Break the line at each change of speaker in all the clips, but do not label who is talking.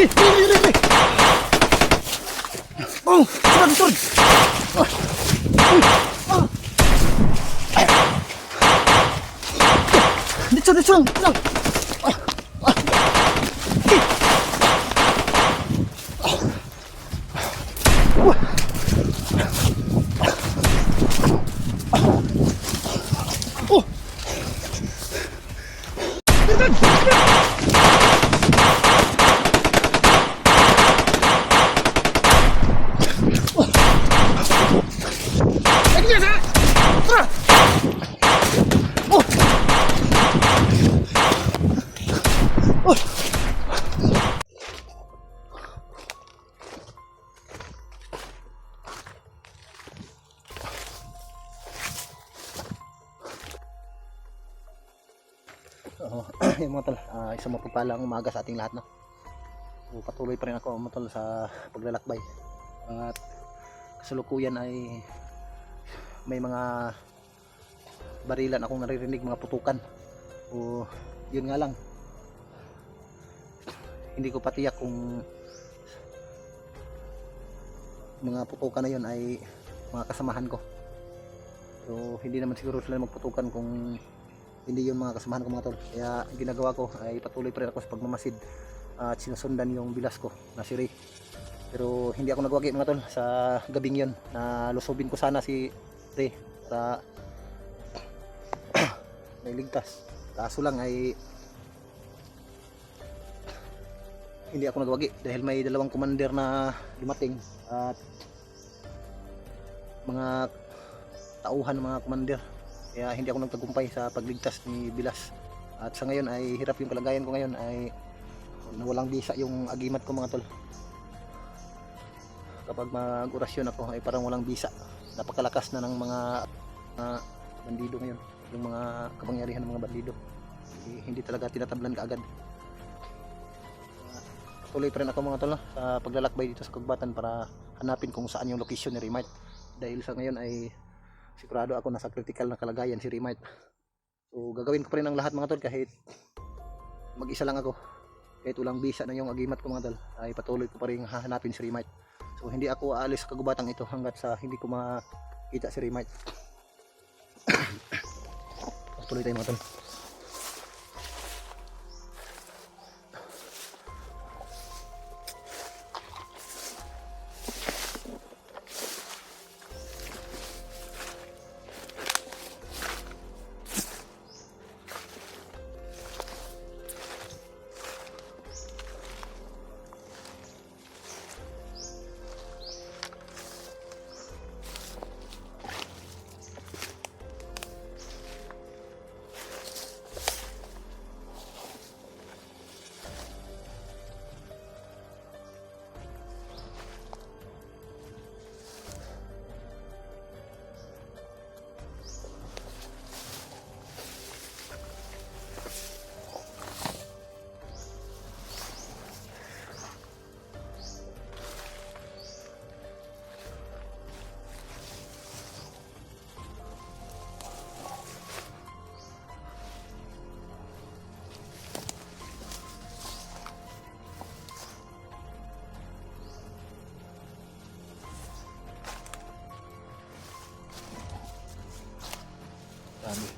Oh, turun. Dito lang. Yung mga tol, isang mapagpalang umaga sa ating lahat, no? So, patuloy pa rin ako mga tol sa paglalakbay at kasalukuyan ay may mga barilan akong naririnig, mga putukan. O yun nga lang, hindi ko patiyak kung mga putukan na yun ay mga kasamahan ko. So hindi naman siguro sila magputukan kung hindi yun mga kasamahan ko mga tol. Kaya ginagawa ko ay patuloy pa rin ako sa pagmamasid at sinusundan yung bilas ko na si Ray. Pero hindi ako nagwagi mga tol sa gabing yun na lusubin ko sana si Ray para nailigtas. Kaso lang ay hindi ako nagwagi dahil may dalawang commander na dumating at mga tauhan ng mga commander. Kaya hindi ako nagtagumpay sa pagligtas ni Bilas. At sa ngayon ay hirap yung kalagayan ko ngayon, ay nawalang bisa yung agimat ko mga tol. Kapag mag-orasyon ako ay parang walang bisa. Napakalakas na ng mga bandido ngayon, yung mga kapangyarihan ng mga bandido. Hindi talaga tinatablan kaagad. Tuloy pa rin ako mga tol sa paglalakbay dito sa Kugbatan para hanapin kung saan yung location ni Remart. Dahil sa ngayon ay sigurado ako nasa critical na kalagayan si Remart. So gagawin ko pa rin ang lahat mga tol, kahit mag-isa lang ako, kahit walang bisa na yung agimat ko mga tol, ay patuloy ko pa rin hahanapin si Remart. So hindi ako aalis sa Kagubatang ito hanggat sa hindi ko makita si Remart. Tuloy tayo mga tol.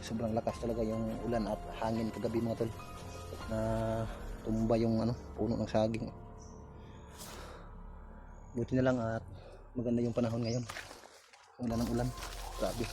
Sobrang lakas talaga yung ulan at hangin kagabi mga tol, na tumba yung puno ng saging. Buti na lang at maganda yung panahon ngayon, wala ng ulan. Grabe.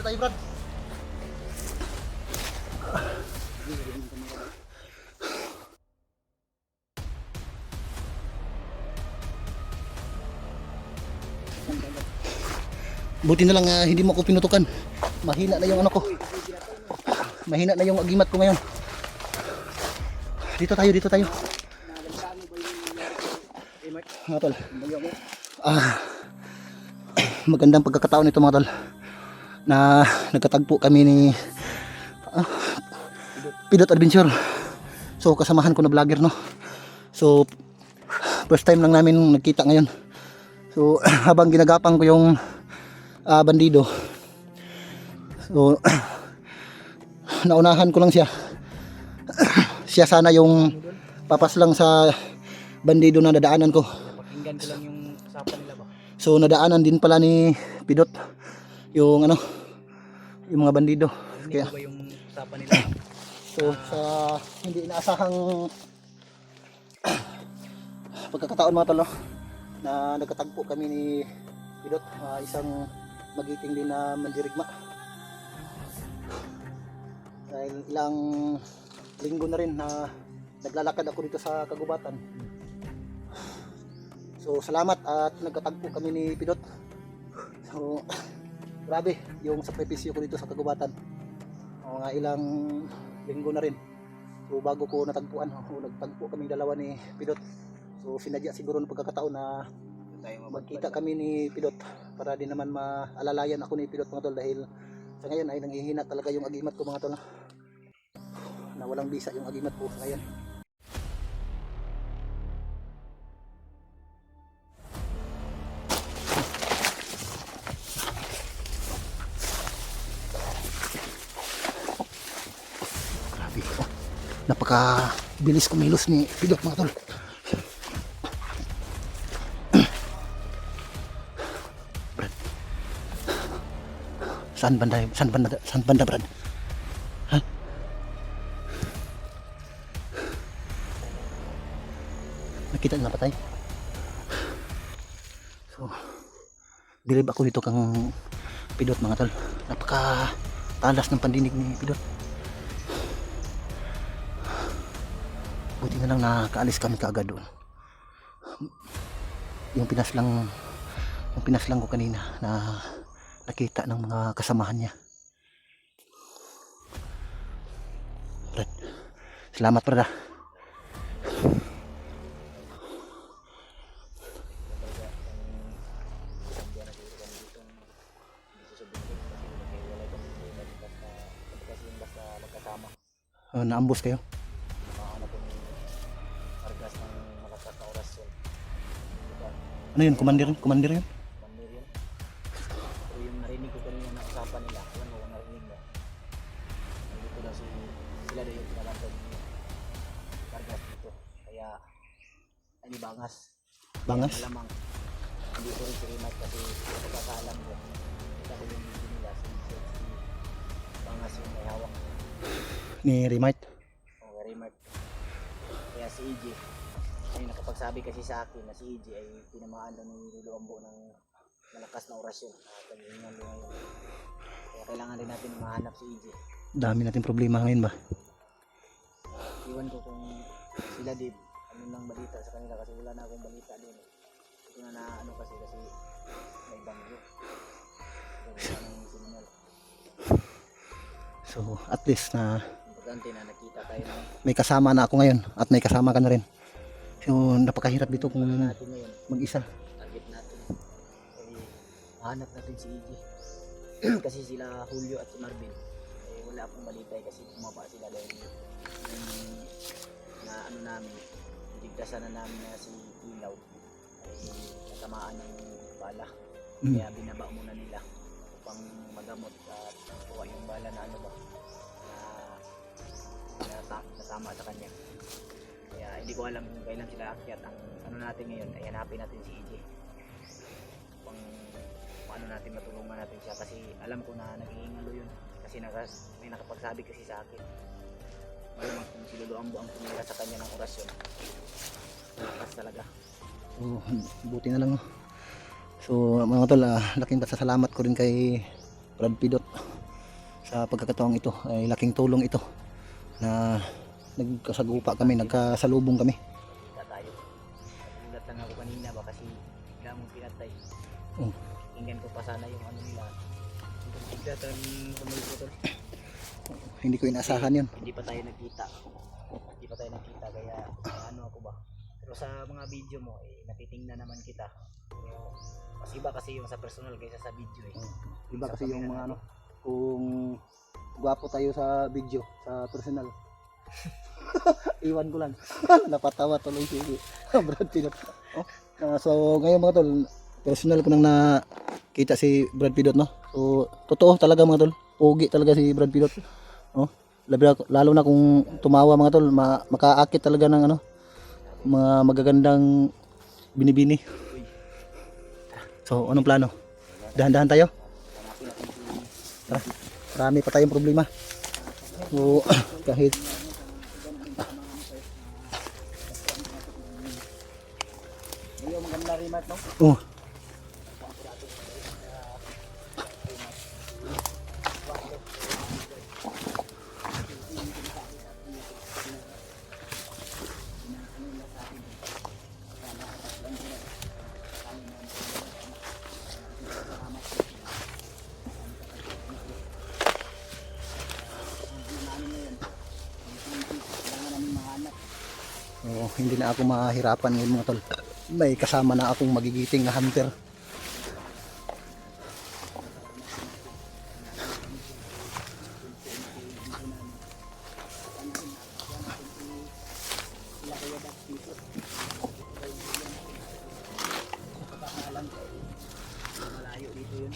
Dito tayo, Brad. Buti na lang hindi mo ako pinutukan. Mahina na yung ano ko. Mahina na yung agimat ko ngayon. Dito tayo, dito tayo. Mga tol. Magandang pagkakataon ito mga tol. Na nagkatagpo kami ni Pidot Adventure. So kasamahan ko na vlogger, no. So first time lang namin nagkita ngayon. So habang ginagapang ko yung bandido, so naunahan ko lang siya. Siya sana yung papas lang sa bandido na dadaanan ko.
Pakinggan ko lang yung usapan nila ba.
So nadaanan din pala ni Pidot yung ano, yung mga bandido.
Hindi
Kaya
ba yung usapan nila?
so sa hindi inaasahang pagkakataon mga tol, no, na nagkatagpo kami ni Pidot, isang magiting din na mandirigma. Dahil ilang linggo na rin na naglalakad ako dito sa kagubatan. So salamat at nagkatagpo kami ni Pidot. So grabe yung sakripisyo ko dito sa kagubatan. Mga ilang linggo na rin. So bago ko natagpuan, nagtagpo kami dalawa ni Pidot. So sinadya siguro ng pagkakataon na magkita kami ni Pidot para din naman maalalayan ako ni Pidot mga tol, dahil sa ngayon ay nanghihina talaga yung agimat ko mga tol, na walang bisa yung agimat ko sa ngayon. Grabe, napaka bilis kumilos ni Pidot mga tol. Saan banda Brad? Ha? Nakita na patay. So, bilib ako dito kang Pidot mga tol. Napaka talas ng pandinig ni Pidot. Buti na lang nakaalis kami kaagad doon. Yung pinaslang ko kanina na nakita ng mga kasamahan niya. Brad, salamat Brad. Naambos kayo? Ano yun? Commander yun?
Commander yun. So yung narinig ko kanina na usapan nila, alam mo kung narinig mo. Nandito daw sila daw yung pinalantay ni Vargas dito. Kaya, ani Bangas.
Bangas?
Kaya malamang, hindi ko rin si Rimat kasi pagkakaalam ko. Kita ko yung video nila, si Bangas yung may hawak.
Ni Remite?
O, Rimat. Kaya si EJ, ay nakapagsabi kasi sa akin na si EJ ay tinamaan daw ng Luluambo ng malakas na orasyon. Paghingan doon ngayon. Kaya kailangan rin natin mahanap si EJ.
Dami natin problema ngayon ba?
Iwan ko kung sila Dave, ano nang balita sa kanila kasi wala na akong balita din. Ito na ano kasi may bangyo. Wala nang signal.
So at least na
Importante na nakita tayo ng
may kasama na ako ngayon at may kasama ka na rin. So napakahirap dito kung
natin ngayon.
mag-isa.
Target natin. Kaya mahanap natin si EJ. Kasi sila Julio at si Marvin. Eh, wala akong balita kasi bumaba sila dahil na ano namin, iligtasan na namin na si Ilaw ay natamaan ng bala. Kaya binaba muna nila upang magamot at kuha yung bala na ano ba na natama sa kanya. Kaya hindi ko alam kung kailan sila akyat. Ang ano natin ngayon ay hanapin natin si EJ upang paano natin matulungan natin siya kasi alam ko na nag-iingalo yun kasi may nakapagsabi kasi sa akin malamang kung si Luluambo ang tumira sa kanya ng orasyon. Malakas talaga.
So buti na lang. So mga tol, laking pasasalamat ko rin kay Brad Pidot. Sa pagkakataong ito ay laking tulong ito na nagkasagupa kami, nagkasalubong kami.
Kita tayo. Nagulat lang ako kanina ba kasi bigla mong pinatay.
Oh.
Tingnan ko pa sana yung ano nila. Bigla tang sumulpo tol.
Hindi ko inaasahan yun.
Hindi pa tayo nagkita. Hindi pa tayo nagkita kaya ano ako ba. Pero sa mga video mo natitingnan naman kita. Pero mas iba kasi yung sa personal kaysa sa video
Iba
Sa
kasi yung
camera
mga
natin.
kung gwapo tayo sa video, sa personal. Iwan ko lang. Napatawa tuloy si Brad Pidot. So ngayon mga tol, personal ko nang nakita si Brad Pidot, no. So totoo talaga mga tol, pogi talaga si Brad Pidot. Lalo na kung tumawa mga tol, makaakit talaga ng mga magagandang binibini. So anong plano? Dahan-dahan tayo. Tara, marami pa tayong problema. So kahit
Ayun, maganda remat no?
oh, hindi na ako mahirapan ngayon mga tol. May kasama na akong magigiting na hunter.
Malayo dito yun.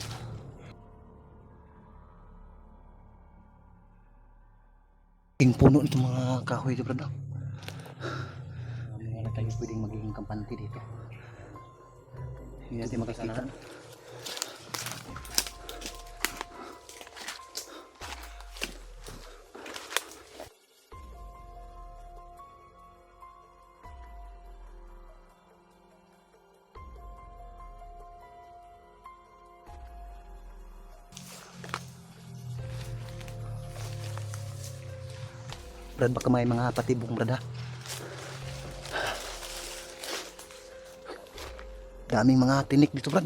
Yung puno nito mga kahoy dito bro. Mga na tayo pwedeng magiging kampante dito. Hindi natin makikita. Brad, baka may mga patibong brad ha. Daming mga tinik dito brad.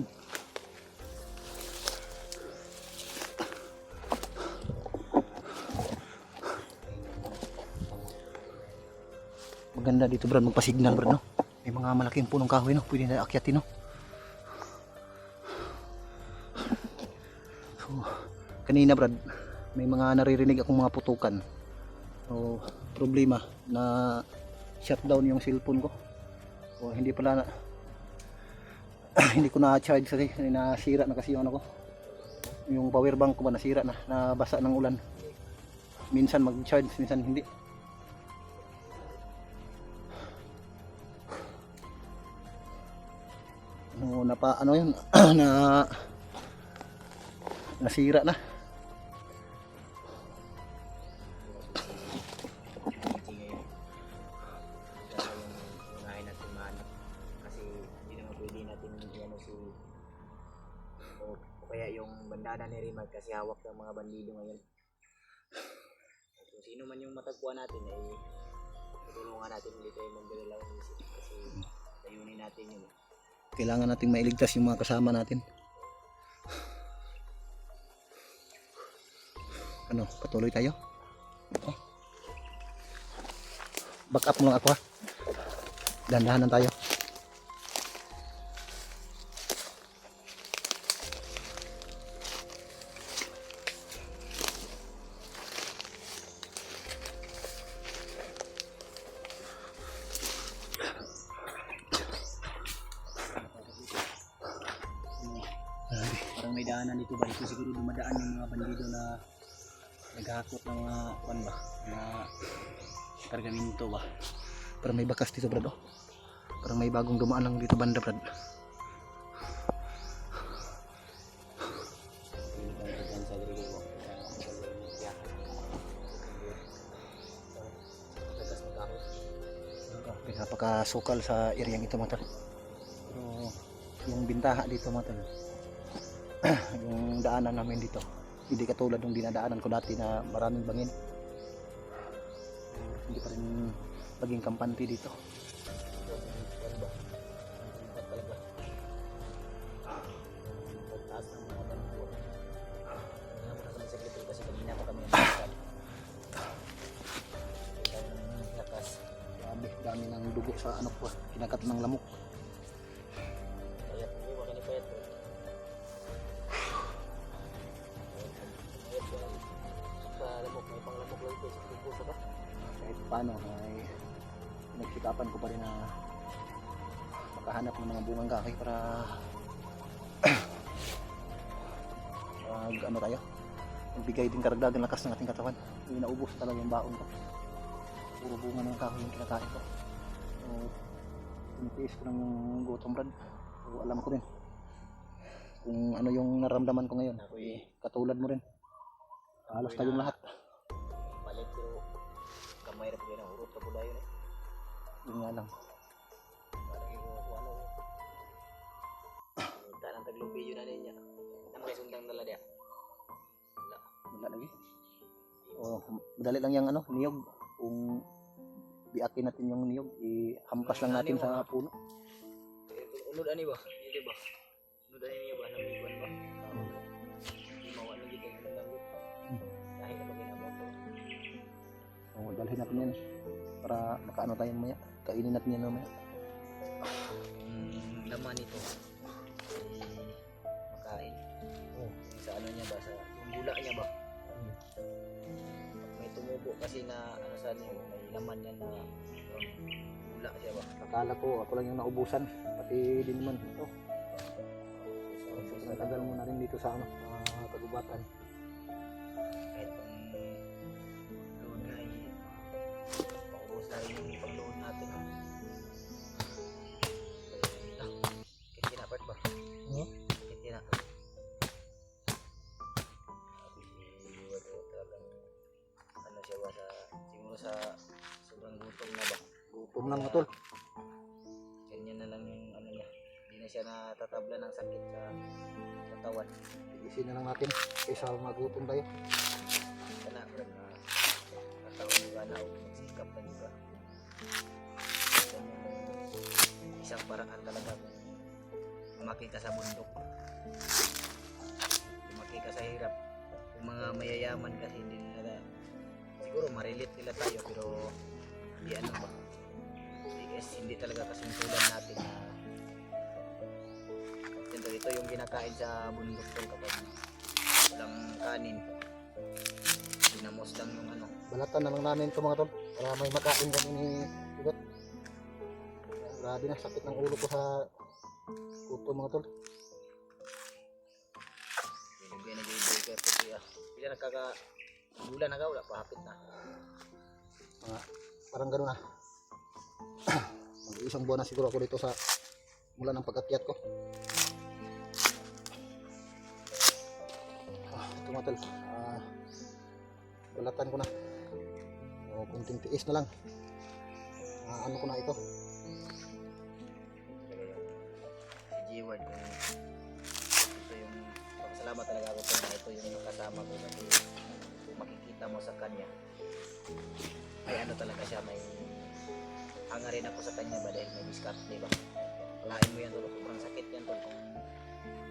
Maganda dito brad, magpa-signal brad no. May mga malaking punong kahoy no, pwede na akyatin no. So, kanina brad, may mga naririnig akong mga putukan. So, problema na shutdown yung cellphone ko. So, hindi pala hindi ko na-charge kasi nasira na kasi yung yung power bank ko ba nasira na, nabasa ng ulan. Minsan mag-charge, minsan hindi. Ano yun na nasira na.
Kaya yung bandana ni Rimad kasi hawak ng mga bandido ngayon. Kung sino man yung matagpuan natin ay tutulungan natin ulit tayo magdalaw ng isip kasi layunin natin yun.
Kailangan nating mailigtas yung mga kasama natin. Ano, patuloy tayo? Back up mo lang ako ha. Dahan-dahanan tayo. Parang may daanan dito ba? Dito siguro dumadaan yung mga bandido na naghahakot ng mga ba? Na kargamento ba? Parang may bakas dito brad oh. Parang may bagong dumaan lang dito banda brad. Napakasukal sa area ito mga tol. Pero yung bintaha dito mga tol, yung daanan namin dito Hindi katulad ng dinadaanan ko dati na maraming bangin. Hindi pa rin maging kampante dito. Ano ba? Ang talaga. Pagtaas ng mga bangko. Kaya muna kami sa gilid kasi kanina pa kami nagkakal. Lakas. Dami ng dugo sa ano po, kinagat ng lamok. Kaya po, baka ni Payat. Lamok, may panglamok lang ito sa puso ka. Kahit paano ay nagsikapan ko pa rin na makahanap ng mga bungang kaki para ano tayo, magbigay din karagdagan lakas ng ating katawan. Hindi naubos talaga yung baon ko, puro bunga ng kahoy yung kinakain ko. So tinitiis ko ng gutom, Brad. So alam ko rin kung ano yung naramdaman ko ngayon. Katulad mo rin, halos tayong lahat. Palit pero kamay na po yun ang urot ka pula yun. Yun nga lang, parang yung ano tanang taglumbi yun na niya na may sundang dala niya. Wala lagi. Madali lang yung ano, niyog. Kung biakin natin yung niyog, ihampas lang natin sa puno. Unod ani ba? Hindi ba? Unod ani niya ba? Namibuan ba? Hindi mawala dito yung langgit. Dahil na ba ginagawa ko? Dalhin natin yan para makaano tayo mamaya. Kainin natin yan mamaya. Laman nito makain. Sa ano niya ba? Sa yung bula niya ba? May tumubo kasi na ano sa niyo, may laman yan na bula siya ba? Akala ko ako lang yung naubusan, pati din naman ito. So natagal mo na rin dito sa ano, kagubatan. Kahit pang load na paubos na rin yung pang-load natin. Kitina part ba? Kitina. Ano siya ba sa siguro sa sobrang gutom na ba? Gutom na mga tol. Ganyan na lang yung ano niya. Hindi na siya natatabla ng sakit sa katawan. Isin na lang natin kaysa magutom tayo. Kana bro na nataon ka na o magsikap ka nyo ka. Isang paraan talaga kung lumaki ka sa bundok. Lumaki ka sa hirap. Yung mga mayayaman kasi hindi nila siguro ma-relate nila tayo pero hindi ano ba. Hindi talaga kasuntulan natin na ito yung kinakain sa bundok ko kapag walang kanin. Dinamos lang yung ano. Balatan na lang namin ito mga tol para may makain kami ni Igot. Grabe na, sakit ng ulo ko sa kuto mga tol. Binigay na gilid ka po siya. Hindi na bulan na ka, wala pa hapit na. Parang gano'n na. Mag-isang buwan na siguro ako dito sa mula ng pagkakyat ko. Ito mga tol, balatan ko na. O kunting tiis na lang. Ano ko na ito. Si G-Word, ito yung salamat talaga ako po na ito yung nakasama ko kasi kung makikita mo sa kanya ay ano talaga siya, may hanga rin ako sa kanya ba dahil may diskarte ba. Kalahin mo yan tol, sobrang sakit yan tol kung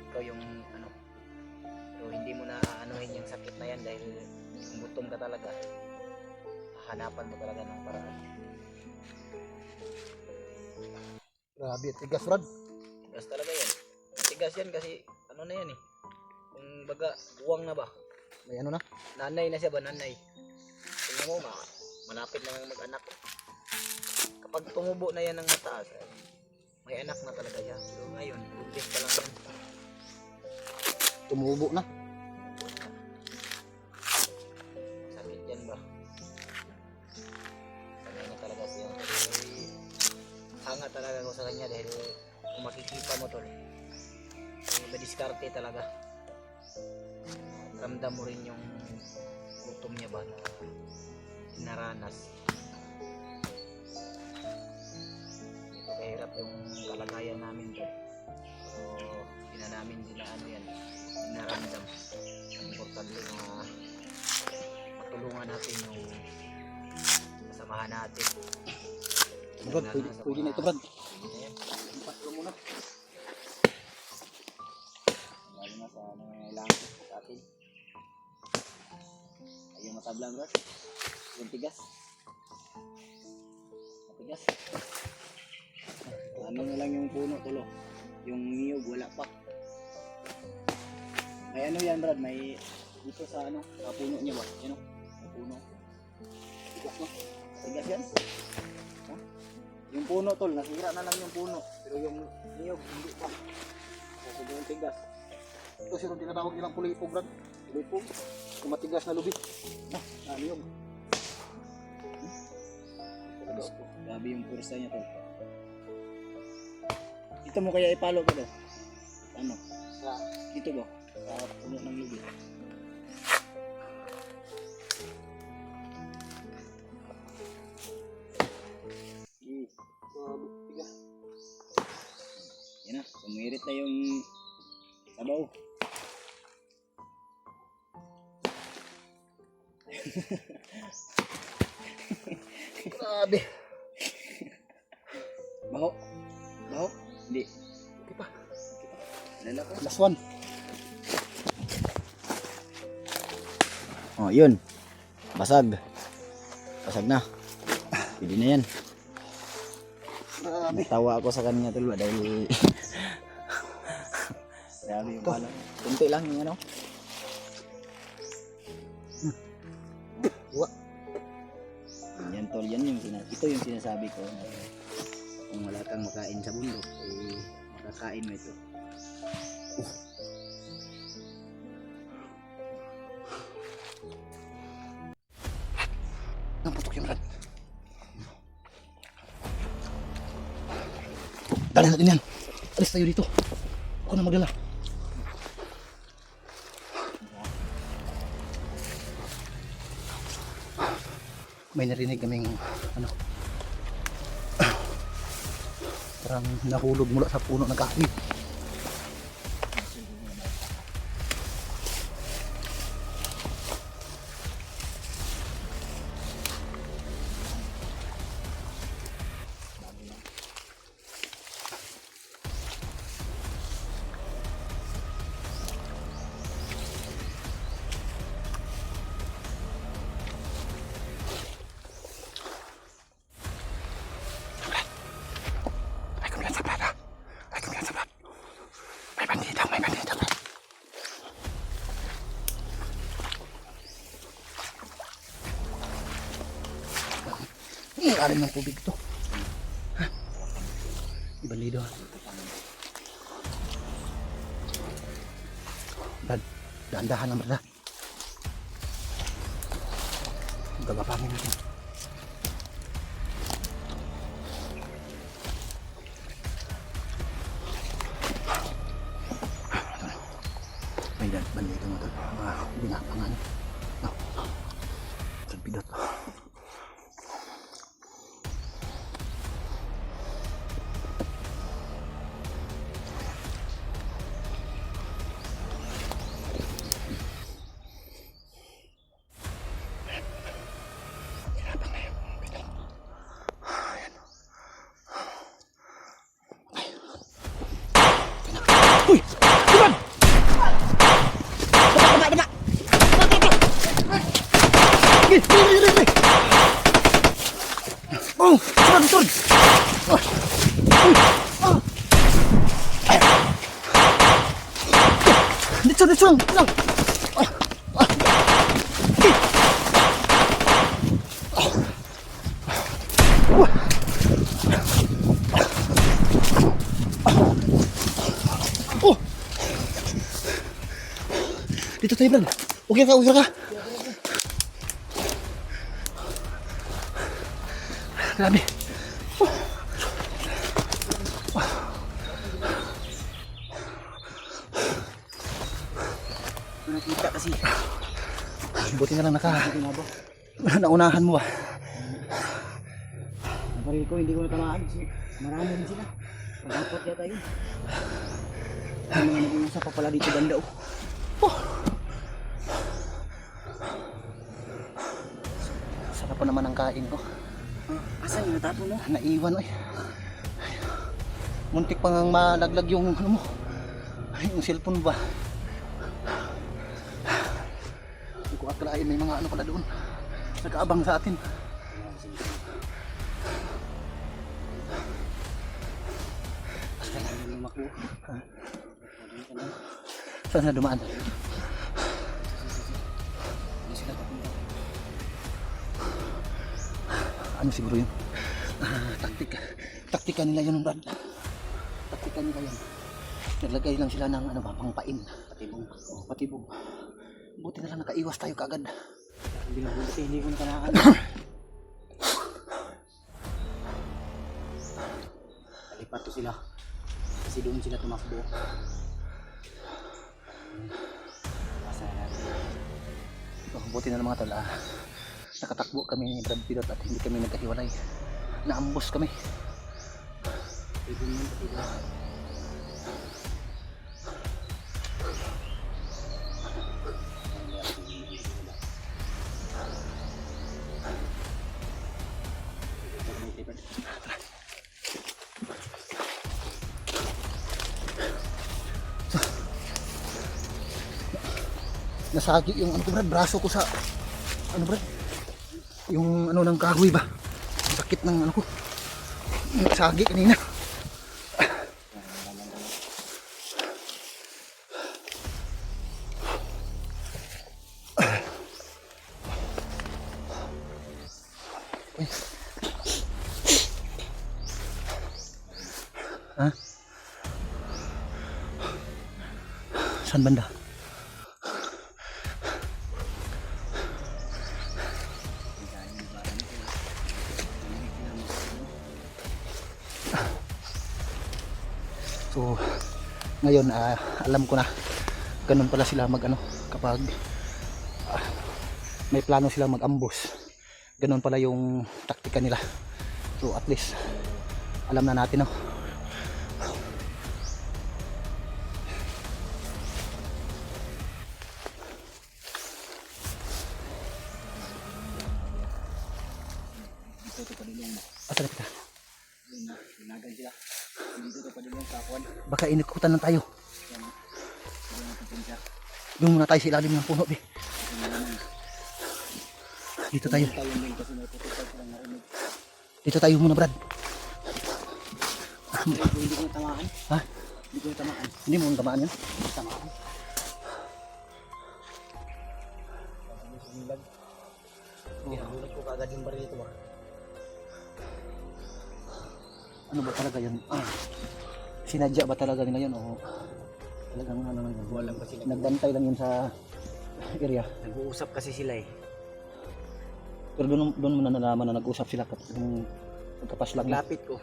ikaw yung ano, pero hindi mo na aanuhin yung sakit na yan dahil kung gutom ka talaga hahanapan mo talaga ng paraan. Grabe, tigas Rod. Tigas talaga yan. Tigas yan kasi ano na yan eh, kung baga uwang na ba, may ano na, nanay na siya ba, nanay. Tingnan mo malapit na mag-anak. Kapag tumubo na yan ng mataas, may anak na talaga siya. Pero ngayon, buntis pa lang yan. Tumubo na. Sakit yan ba? Sanay na talaga siya. Hanga talaga ako sa kanya dahil kung makikita mo tol, madiskarte talaga. Ramdam mo rin yung gutom niya ba na naranas. Ito kahirap yung kalagayan namin to. So, hindi na namin ano yan, naramdam.
importante na matulungan natin yung kasamahan natin.
Brad, pwede na ito, Brad.
Pwede na yan.
Patlo muna.
Lalo na sa nangangailangan sa atin. Ayun matablang bro. Yung tigas. Matigas. Ano na lang yung puno tulo. Yung niyog wala pa. May ano yan Brad, may dito sa ano, sa puno niya ba? Yan o, may puno. Tigas no? Tigas yan? Ha? Yung puno tol, nasira na lang yung puno. Pero yung niyog hindi pa. Kasi yung tigas.
Ito sir, ang tinatawag nilang pulipog, Brad.
Lupog.
Yung matigas na lubid.
Ano yun? Grabe yung kursa niya tol. Dito mo kaya ipalo ko daw? Ano?
Sa
Dito ba? Sa puno ng lubi.
tigas.
Yan na, sumirit na yung sabaw.
Grabe.
Baho? Baho? Hindi.
Okay pa.
Lala ko.
Last one.
Oh, yun. Basag. Basag na. Pwede na yan.
Grabe.
Natawa ako sa kanya tulo dahil grabe yung pala. Kunti lang yung ano. Yan tol, yan yung ito yung sinasabi ko na kung wala kang makain sa bundok, eh makakain mo ito.
Ang putok yung Brad. Dali natin yan. Alis tayo dito. Ako na magdala. May narinig kaming ano, parang nahulog mula sa puno ng kahoy. Alim ng tubig to. Ha? Ibalido. Brad, dahan-dahan lang Brad. Gagapangin natin. May bandito mo to. Mga binapangan. No. Pidot. Uy! Iban! Bata! Gini! Oh! Turun! Uy! Dito! Oh! Dito tayo, Brad. Okay ka? Grabe.
Nakita kasi.
Buti na lang naunahan mo ba?
Naparil ko, hindi ko natamaan. Marami din sila. Pag-apat yata yun. May mga nag-uusap pa pala dito banda oh.
Saka pa naman ang kain ko.
Asan yung natapon mo?
Naiwan oy. Muntik pa ngang malaglag yung ano mo. Yung cellphone ba? Hindi ko akalain may mga ano pala doon. Nag-aabang sa atin. Saan na dumaan? Ano siguro yun? Taktika nila yun, Brad. Taktika nila yun. Naglagay lang sila ng ano ba, pangpain. Patibong. Oh, patibong. Buti na lang nakaiwas tayo kaagad.
Hindi na buti, hindi ko nakanaan. Kalipat to sila. Kasi doon sila tumakbo.
Oh, buti na lang mga tol. Nakatakbo kami ni Brad Pilot at hindi kami nagkahiwalay. Naambos kami. Nasagi yung ano ko, Brad, braso ko sa ano, Brad, yung ano ng kahoy ba, sakit ng ano ko, nasagi kanina. Uy. Ha? Saan banda? So ngayon alam ko na ganun pala sila mag ano kapag may plano sila mag-ambush. Ganun pala yung taktika nila. So at least alam na natin, no. Asa na kita?
Nagan sila. Dito to pa din yung kakuan.
Baka inikutan lang tayo. Doon muna tayo sa ilalim ng puno, be. Dito tayo. Dito tayo muna, Brad.
Hindi ko tamaan.
Ha?
Hindi ko tamaan.
Hindi mo tamaan yan?
Tamaan. Hinahulat ko kaagad yung baril ito.
Ano ba talaga yan? Sinadya ba talaga nila yan? O talagang ano lang yan?
Walang pa sila.
Nagbantay lang yun sa area.
Nag-uusap kasi sila eh.
Pero doon mo na nalaman na nag-usap sila kung pagkapas lang.
Paglapit ko,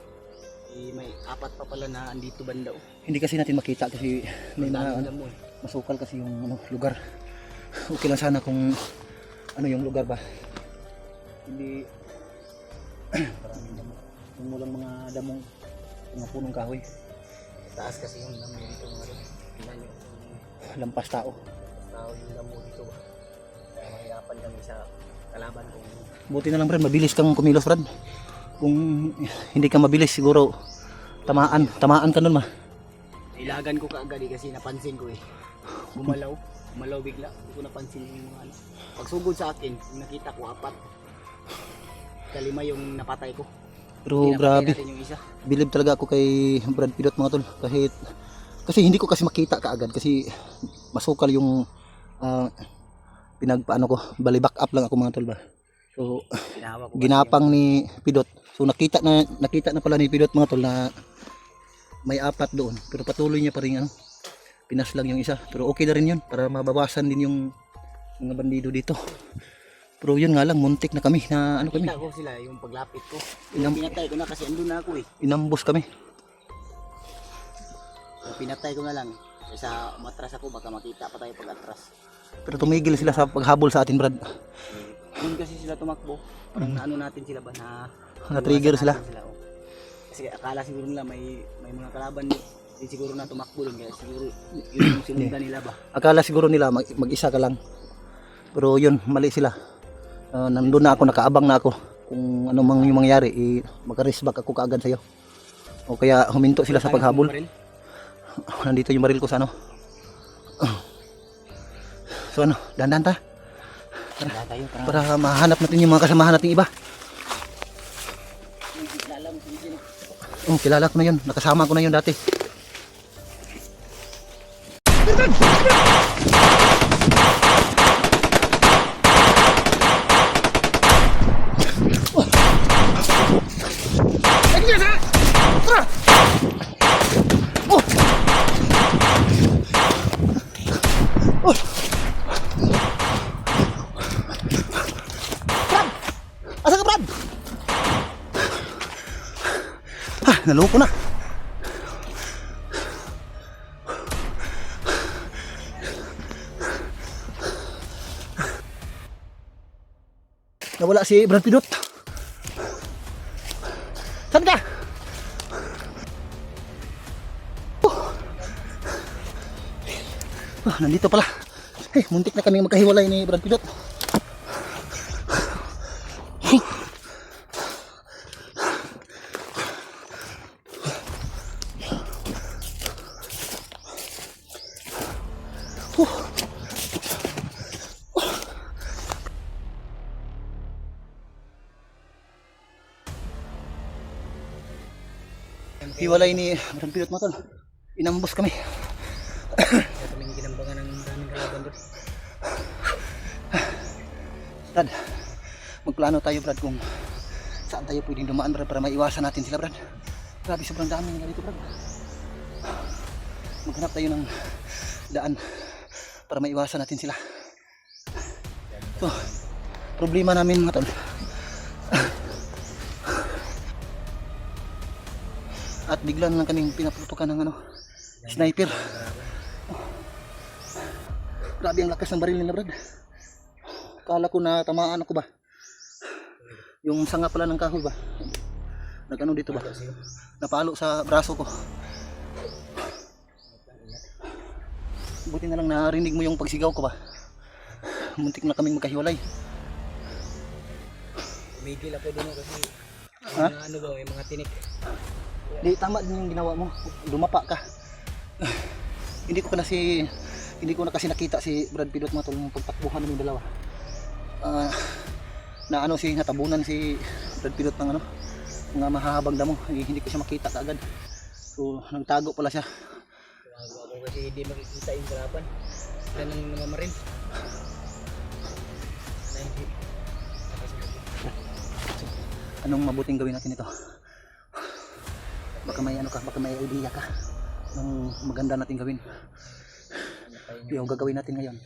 may apat pa pala na andito banda.
Hindi kasi natin makita kasi may mga
Alam mo eh.
masukal kasi yung ano, lugar. Okay lang sana kung ano yung lugar ba. Hindi maraming damo. Yung mulang mga damong mga punong kahoy.
Taas kasi yung damo dito mga rin. Tingnan nyo.
Lampas tao.
Tao yung damo dito. Kaya mahirapan kami sa kalaban kung
Buti na lang, Brad, mabilis kang kumilos, Brad. Kung hindi ka mabilis siguro tamaan ka nun, ma.
ilagan ko kaagad eh, kasi napansin ko eh. Gumalaw bigla. Hindi ko napansin yung mga ano. Pagsugod sa akin, yung nakita ko apat. Kalima yung napatay ko.
Pero
Hindi napatay
grabe,
natin yung isa.
believe talaga ako kay Brad Pilot, mga tol. Kasi hindi ko kasi makita kaagad kasi masukal yung pinagpaano ko, bali back up lang ako, mga tol ba. So
Ginawa ko
ginapang ni Pilot. So nakita na pala ni Pilot, mga tol, na may apat doon, pero patuloy niya pa rin ano, pinas lang yung isa. Pero okay na rin yun para mabawasan din yung mga bandido dito. Pero yun nga lang, muntik na kami na ano kami,
Nakita ko sila yung paglapit ko.
Inam-
Pinatay ko na kasi andun na ako eh.
inambos kami.
So, pinatay ko na lang. Kaysa umatras ako baka makita pa tayo pag atras.
Pero tumigil sila sa paghabol sa atin, Brad.
Doon kasi sila tumakbo. Parang naano natin sila ba na
Na-trigger sila.
oh. Kasi akala siguro nila may mga kalaban din. Hindi siguro na tumakbo doon kaya siguro yun yung sinundan nila ba.
Akala siguro nila mag-isa ka lang. Pero yun, mali sila. nandun na ako, nakaabang na ako kung ano mang yung mangyari, mag-race back ako kaagad sa'yo. O kaya huminto sila sa paghabol. Nandito yung baril ko sa ano. So ano, dahan-dahan ta. Para mahanap natin yung mga kasamahan nating iba. Oh, kilala ko na yun. Nakasama ko na yun dati. Asa ka, Brad? Naloko na. Nawala si Brad Pidot. Saan ka? Nandito pala. Muntik na kaming magkahiwalay ni Brad Pidot. Hiwalay ni Brad Pidot mo tol. Inambos kami.
Kaya kaming ginambangan ng daming kalaban doon.
Brad, magplano tayo Brad kung saan tayo pwedeng dumaan Brad para maiwasan natin sila Brad. Grabe sobrang dami nila dito Brad. Maghanap tayo ng daan para maiwasan natin sila. So, problema namin mga tol. At bigla na lang kaming pinaputukan ng ano, sniper. Grabe ang lakas ng baril nila Brad. Kala ko na tamaan ako ba. Yung sanga pala ng kahoy ba. Nagano dito ba. Napalo sa braso ko. Buti na lang narinig mo yung pagsigaw ko ba. Muntik na kaming magkahiwalay.
Umigil ako doon kasi
Ha?
ano ba, yung mga tinik.
Di tama din yung ginawa mo. Dumapa ka. Hindi ko na kasi nakita si Brad Pidot mga tol nung pagtakbuhan ng dalawa. Na ano si natabunan si Brad Pidot ng ano, mga mahahabang damo. Hindi ko siya makita kaagad. So nagtago pala siya.
Ako kasi hindi makikita yung kalaban. Sila nang namamarin. Na hindi.
Anong mabuting gawin natin ito? Baka may ano ka, baka may idea ka ng maganda natin gawin. Yung gagawin natin ngayon.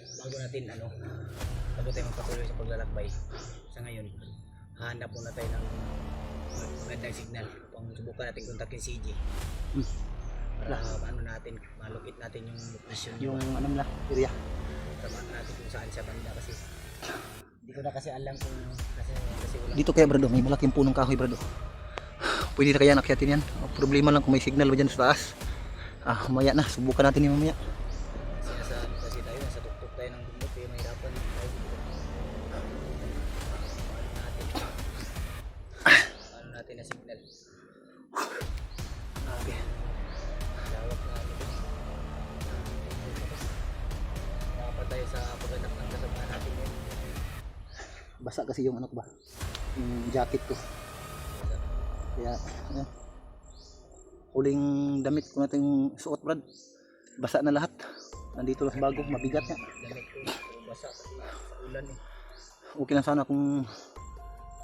Bago tayo magpatuloy sa paglalakbay sa ngayon, hahanap muna tayo ng magandang signal. Subukan natin kontakin si EJ para malukit natin yung location
Yung ano nila, area.
tama natin kung saan siya banda kasi hindi ko na kasi alam kung kasi wala.
Dito kaya Brado, may malaking punong kahoy Brado. Pwede na kaya nakyatin yan. Problema lang kung may signal ba dyan sa taas. Mamaya na, subukan natin yung mamaya.
Kasi tayo nasa tuktok tayo ng bundok kaya mahirapan tayo. Paano natin na signal?
Okay.
Lawak na ano. Makapat tayo sa paghanap ng kasama natin yun.
Basa kasi yung ano ko ba, yung jacket ko. Kaya huling damit ko natin suot Brad, basa na lahat. Nandito lang sa bago, mabigat nga.
Damit ko basa kasi sa ulan eh.
Okay lang sana kung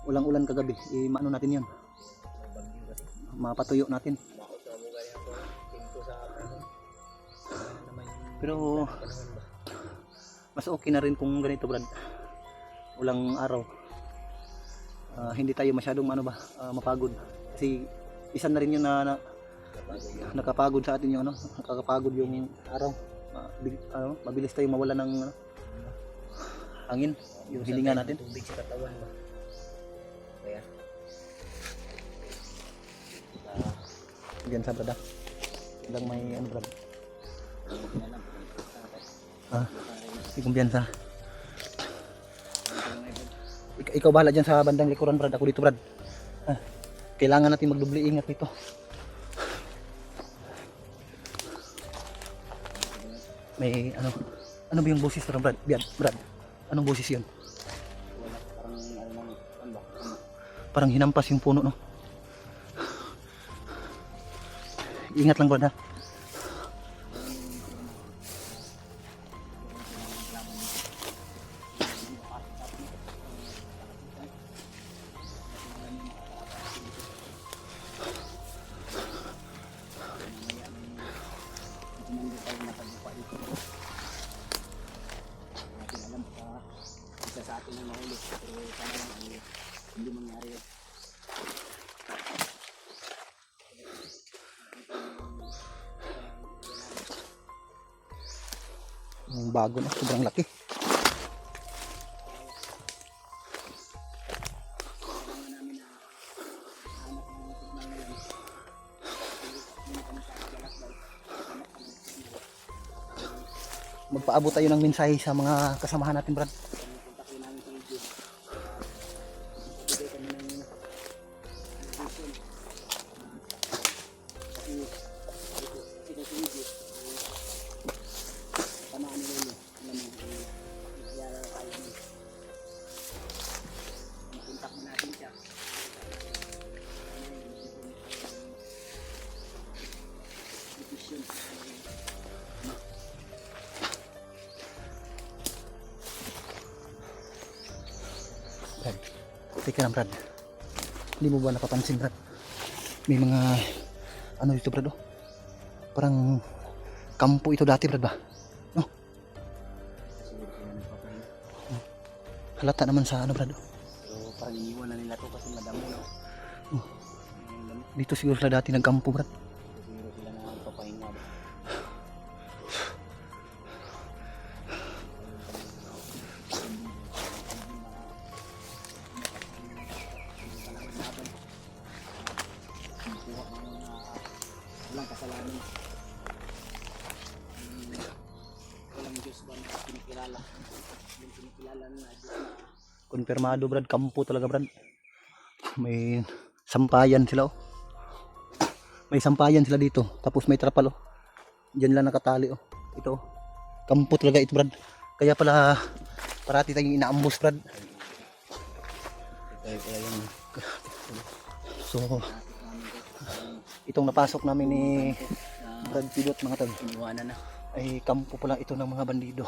ulang-ulan kagabi, maano natin yun,
May bagyo kasi.
mapatuyo natin.
Bakit sa bugay ako, tingko sa ano. Ano naman yung
Pero
panahon ba?
mas okay na rin kung ganito Brad, ulang araw. Hindi tayo masyadong mapagod kasi isa na rin yun na nakapagod sa atin yung nakakapagod yung araw. Mabilis tayo mawala ng hangin, yung hilinga natin.
Tubig sa katawan ba? Kaya
Diyan sa Brad, lang may ano Brad, hindi kumpiyansa. Ikaw bahala dyan sa bandang likuran, Brad. Ako dito, Brad. Ah, kailangan natin magdubli ingat dito. May ano ba yung boses parang Brad? Brad. Anong boses yun?
Wala, parang ano ba?
Parang hinampas yung puno, no? Ingat lang, Brad, ha?
Isa sa atin ang mahuli, pero sana lang hindi mangyari yun.
Yung bago na, sobrang laki. Magpaabot tayo ng mensahe sa mga kasamahan natin, Brad.
Kontakin namin sa video. Bigay kami ng vision. Kasi sa video, tamaan nila yun. Alam mo, kaya tayo mo. Makontak mo natin siya. Vision.
Brad, teka lang, Brad. Hindi mo ba napapansin, Brad? May mga ano dito, Brad, oh. Parang kampo ito dati, Brad, ba? No? Halata naman sa ano, Brad, oh.
Pero parang iniwan na nila to kasi madamo na.
Dito siguro sila dati nagkampo, Brad.
Siguro sila na nagpapahinga. Walang kasalanan. Walang Diyos ba na kinikilala. Yung kinikilala na Diyos na
Konfirmado, Brad. Kampo talaga, Brad. May sampayan sila, oh. May sampayan sila dito. Tapos may trapal, oh. Diyan lang nakatali, oh. Ito, oh. Kampo talaga ito, Brad. Kaya pala parati tayong inaambos, Brad.
kaya yung
So, itong napasok namin ni Brad Pidot, mga tag,
iniwanan na.
ay kampo pala ito ng mga bandido.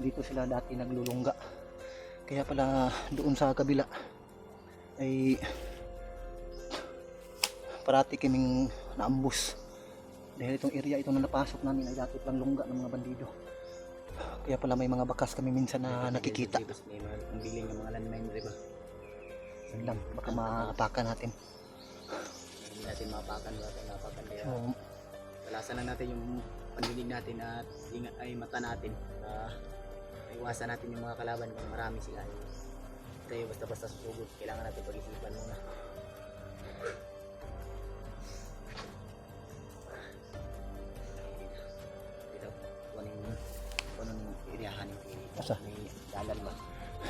Dito sila dati naglulungga. Kaya pala doon sa kabila ay parati kaming naambus. Dahil itong area ito na napasok namin ay dati palang lungga ng mga bandido. Kaya pala may mga bakas kami minsan na nakikita.
May mga pangbiling ng mga landmine, diba?
Yan lang, baka maapakan natin.
Hindi natin mapakan, kaya
So,
walasan lang natin yung pandinig natin at ingat ay mata natin para iwasan natin yung mga kalaban kung marami sila. Tayo basta-basta susugod, kailangan natin pag-isipan muna. Dito, kung anong iriyahan yung
Asa?
may dalan ba?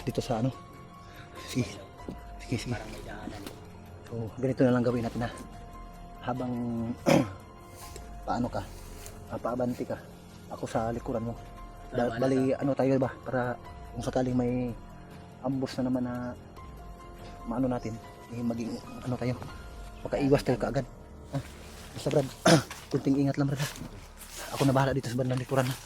dito sa ano? Sige, sige.
Parang may daanan.
So, ganito na lang gawin natin, ha. Habang paano ka? Paabanti ka. Ako sa likuran mo. Bali, ano tayo ba? Para kung sakaling may ambus na naman na maano natin, eh, maging ano tayo. Makaiwas tayo kaagad. Ha? Basta, Brad, kunting ingat lang, Brad, ha? Ako na bahala dito sa bandang likuran, ha.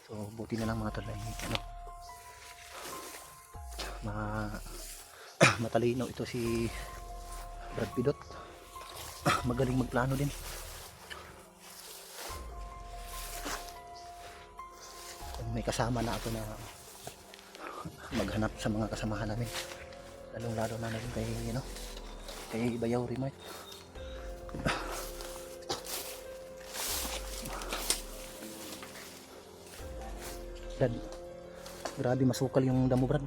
So, buti na lang, mga tol, ay ano, matalino ito si Brad Pidot. Magaling magplano din. May kasama na ako na maghanap sa mga kasamahan namin, lalong lalo na rin kay kay Bayaw Remote. Brad, grabe masukal yung damo, Brad.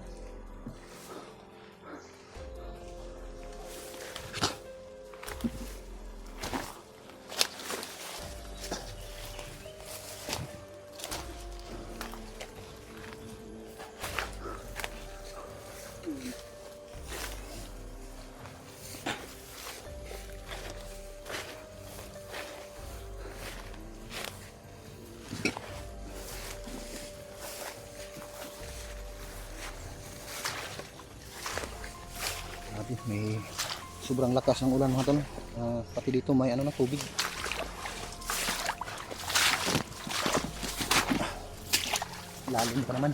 sobrang lakas ng ulan mga tol. Pati dito may ano na tubig. Lalim pa naman.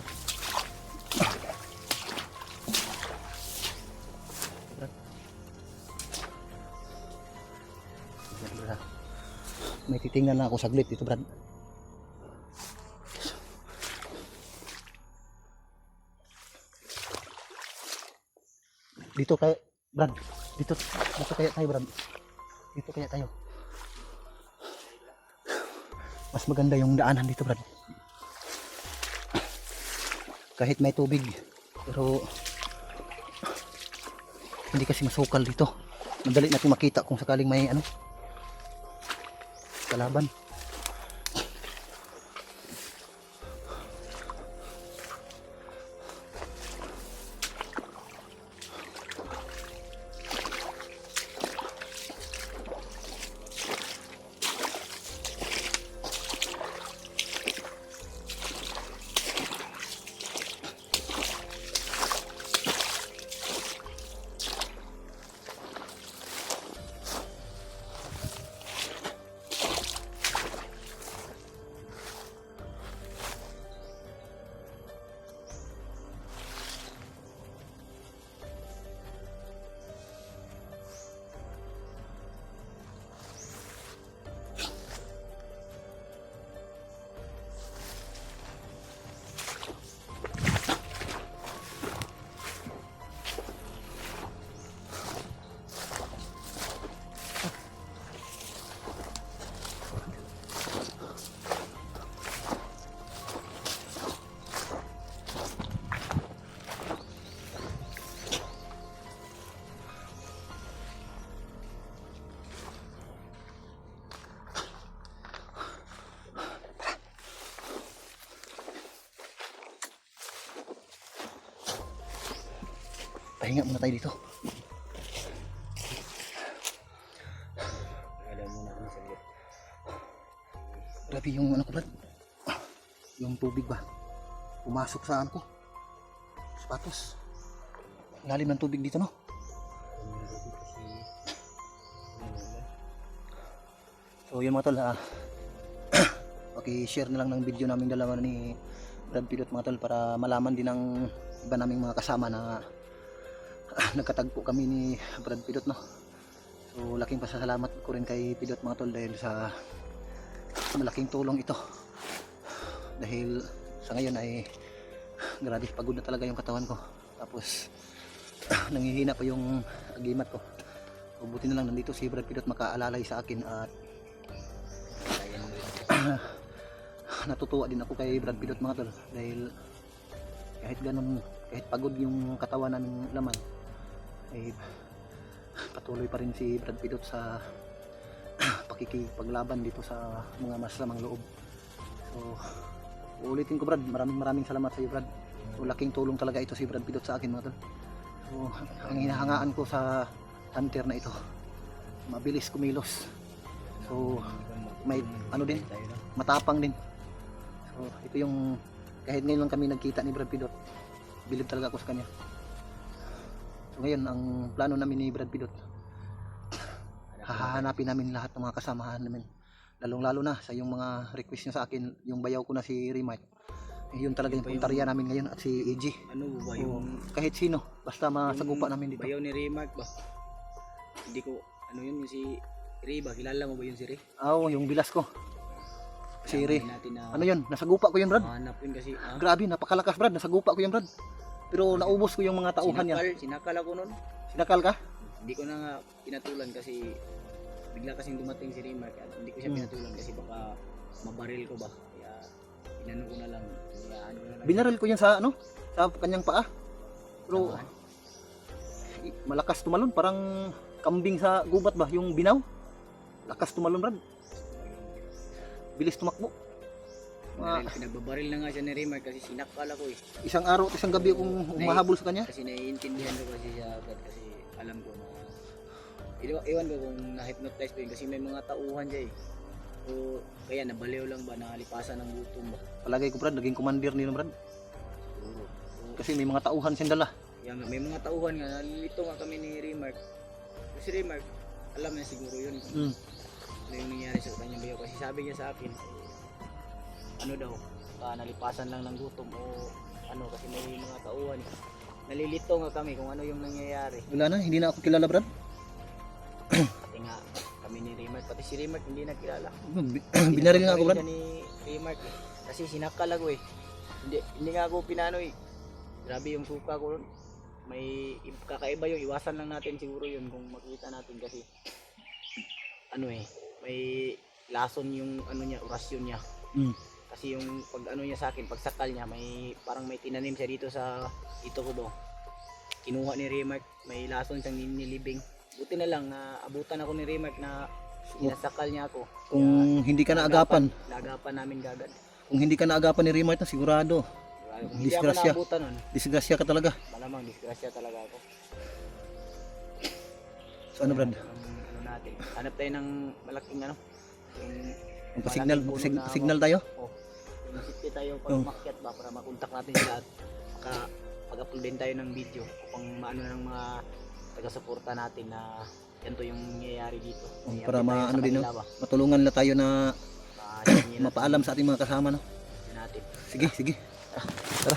May titingnan na ako saglit dito, Brad. Dito kaya, Brad. Dito kaya tayo, Brad. Dito kaya tayo. Mas maganda yung daanan dito, Brad. Kahit may tubig, pero hindi kasi masukal dito. Madali natin makita kung sakaling may ano, kalaban. Pahinga muna tayo dito.
Alam mo na kami sa liit.
Grabe yung ano ko, Brad. Yung tubig ba? Pumasok sa ano ko. Sapatos. Lalim ng tubig dito, no? So yun mga tol, share na lang ng video naming dalawa ni Brad Pilot mga tol para malaman din ng iba naming mga kasama na nagkatagpo kami ni Brad Pilot, no? So laking pasasalamat ko rin kay Pilot mga tol dahil sa malaking tulong ito. Dahil sa ngayon ay grabe pagod na talaga yung katawan ko. Tapos nanghihina pa yung agimat ko. So, buti na lang nandito si Brad Pilot makaalalay sa akin at natutuwa din ako kay Brad Pilot mga tol dahil kahit ganun, kahit pagod yung katawan namin laman ay patuloy pa rin si Brad Pilot sa pakikipaglaban dito sa mga masamang loob. So uulitin ko, Brad, maraming salamat sa iyo, Brad. So laking tulong talaga ito si Brad Pilot sa akin mga tol. So ang hinahangaan ko sa hunter na ito, mabilis kumilos. So may ano din, matapang din. So ito yung kahit ngayon lang kami nagkita ni Brad Pilot, bilib talaga ako sa kanya. So ngayon ang plano namin ni Brad Pilot, hahanapin namin lahat ng mga kasamahan namin, lalong lalo na sa yung mga request niya sa akin, yung bayaw ko na si Remite. Yun talaga yung puntarya namin ngayon at si EG.
Ano ba yung
kahit sino basta masagupa namin dito.
bayaw ni Remark ba? Hindi ko ano yun, yung si Ray ba? Kilala mo ba yun si Ray?
Yung bilas ko. Si Ray.
Natin na
Ano yun? Nasagupa ko yun, Brad.
hanap yun kasi
Grabe, napakalakas, Brad. Nasagupa ko yun, Brad. Pero naubos ko yung mga tauhan niya.
Sinakal ako nun.
Sinakal ka?
Hindi ko na nga pinatulan kasi bigla kasing dumating si Remark at hindi ko siya pinatulan kasi baka mabaril ko ba. Kaya inano ko na lang. Ano na lang.
Binaril ko yan sa ano? Sa kanyang paa. Pero malakas tumalon, parang kambing sa gubat ba, yung binaw. Lakas tumalon, Brad. Bilis tumakbo.
Pinagbabaril na nga siya ni Remark kasi sinakal ako eh.
Isang araw at isang gabi akong humahabol sa kanya.
Kasi naiintindihan ko kasi siya agad kasi alam ko na iwan ko kung na-hypnotize ko yun kasi may mga tauhan siya eh. So kaya nabaliw lang ba, nakalipasan ng gutom ba.
Palagay ko, Brad, naging commander nila, Brad.
Siguro. So,
Kasi may mga tauhan siyang dala.
kaya nga, may mga tauhan nga, nalilito nga kami ni Remark. si Remark, alam na siguro yun kung ano yung nangyari sa kanyang bayaw. Kasi sabi niya sa akin, ano daw, nalipasan lang ng gutom o ano, kasi may mga tauhan. Nalilito nga kami kung ano yung nangyayari.
Wala na, hindi na ako kilala, Brad.
Pati nga kami ni Remark, pati si Remark hindi nakilala.
Binaril nga ako, Brad.
Ni Remark eh. Kasi sinakal ako eh. Hindi nga ako pinano eh. Grabe yung suka ko ron. May kakaiba yung iwasan lang natin siguro yun kung makita natin kasi ano eh, may lason yung ano niya, orasyon niya. Kasi yung pag ano niya sa akin, pag sakal niya, may parang may tinanim siya dito sa ito ko do. Kinuha ni Remark, may lason siyang nilibing. Buti na lang na abutan ako ni Remark na sinasakal niya ako.
Kung hindi ka naagapan,
Naagapan namin gagad.
kung hindi ka naagapan ni Remark na sigurado,
Kung hindi ako
Disgrasya.
naabutan nun,
disgrasya ka talaga.
malamang disgrasya talaga ako.
So ano, Brad?
Ano natin, hanap tayo ng malaking ano, yung
Magpa-signal,
malaking puno na-
signal tayo.
yung safety tayo pag umakyat ba para makontak natin sila at pag-upload din tayo ng video upang maano ng mga taga-suporta natin na ganito yung nangyayari dito.
Para
I-update tayo sa
maano din, no?
kanila ba?
Matulungan na tayo na
Share nila
mapaalam sa ating mga kasama, no?
natin.
Sige, sige. Tara.